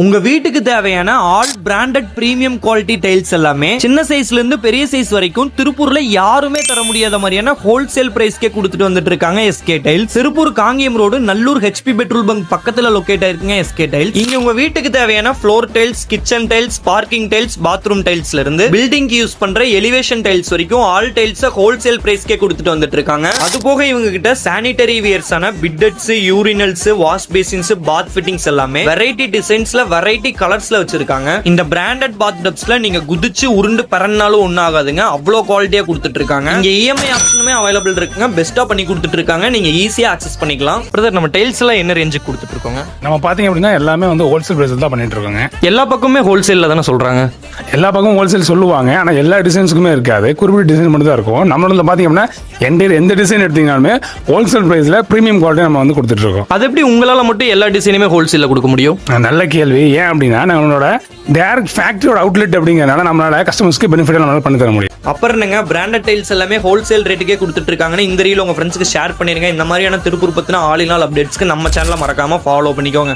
உங்க வீட்டுக்கு தேவையான all branded premium quality tiles எல்லாமே சின்ன சைஸ்ல இருந்து பெரிய சைஸ் வரைக்கும் திருப்பூர்ல யாருமே தர முடியாத மாதிரியான ஹோல்சேல் பிரைஸ்க்கே கொடுத்துட்டு வந்துட்டு இருக்காங்க SK tiles. Tiruppur Kangayam road Nallur HP petrol bunk பக்கத்துல லொகேட் ஆயிருக்குங்க எஸ்கே டைல்ஸ். இங்க உங்க வீட்டுக்கு தேவையான floor tiles, kitchen tiles, parking tiles, bathroom டைல்ஸ்ல இருந்து பில்டிங் யூஸ் பண்ற எலிவேஷன் டைல்ஸ் வரைக்கும் ஆல் டைல்ஸ் ஹோல்சேல் பிரைஸ்க்கே கொடுத்துட்டு வந்துட்டு இருக்காங்க. அது போக இவங்க கிட்ட சானிட்டரி வியர்ஸான பிட்டட்ஸ், urinals, wash basins, bath fittings எல்லாமே வெரைட்டி டிசைன்ஸ்ல வெரைட்டி கலர்ஸ்ல வச்சிருக்காங்க. இந்த பிராண்டட் பாத் டப்ஸ்ல நீங்க குதிச்சு உருண்டு பறனாலும் ஒன்னும் ஆகாதுங்க, அவ்வளவு குவாலிட்டியா கொடுத்துட்டு இருக்காங்க. இங்க இஎம்ஐ ஆப்ஷனுமே அவைலபிள் இருக்குங்க, பெஸ்டா பண்ணி கொடுத்துட்டு இருக்காங்க. நீங்க ஈஸியா ஆக்சஸ் பண்ணிக்கலாம். பிரதர், நம்ம டைல்ஸ் எல்லாம் என்ன ரேஞ்சுக்கு கொடுத்துட்டு இருக்கோங்க? நம்ம பாத்தீங்க அப்படின்னா எல்லாமே வந்து ஹோல்சேல் பிரைஸ்ல தான் பண்ணிட்டு இருக்கோங்க. எல்லா பக்கமே ஹோல்சேல்ல தானே சொல்றாங்க. எல்லா பக்கமும் ஹோல்சேல் சொல்லுவாங்க, ஆனா எல்லா டிசைன்ஸுக்குமே இருக்காது, குறிப்பிட்ட டிசைன் மட்டும் தான் இருக்கும். நம்மளோட பாத்தீங்க அப்படின்னா எந்த டிசைன் எடுத்தீங்கனாலுமே ஹோல்சேல் பிரைஸ்ல பிரீமியம் குவாலிட்டி நம்ம வந்து கொடுத்துட்டு இருக்கோம். அது எப்படி உங்களால மட்டும் எல்லா டிசைனுமே ஹோல்சேல்ல கொடுக்க முடியும்? நல்ல கேள்வி. ஏன் அப்படின்னா நம்மளோட டைரக்ட் ஃபேக்டரியோட அவுட்லெட் அப்படிங்கறனால நம்மளால கஸ்டமர்ஸ்க்கு பெனிஃபிட் நம்மளால பண்ணி தர முடியும். அப்புறம் என்னங்க, பிராண்டட் டைல்ஸ் எல்லாமே ஹோல்சேல் ரேட்டுக்கே கொடுத்துட்டு இருக்காங்கன்னு இந்த ரீல் உங்க ஃப்ரெண்ட்ஸ்க்கு ஷேர் பண்ணிருங்க. இந்த மாதிரியான திருப்பூர் பத்தின ஆல் இன் ஆல் அப்டேட்ஸ்க்கு நம்ம சேனலை மறக்காம ஃபாலோ பண்ணிக்கோங்க.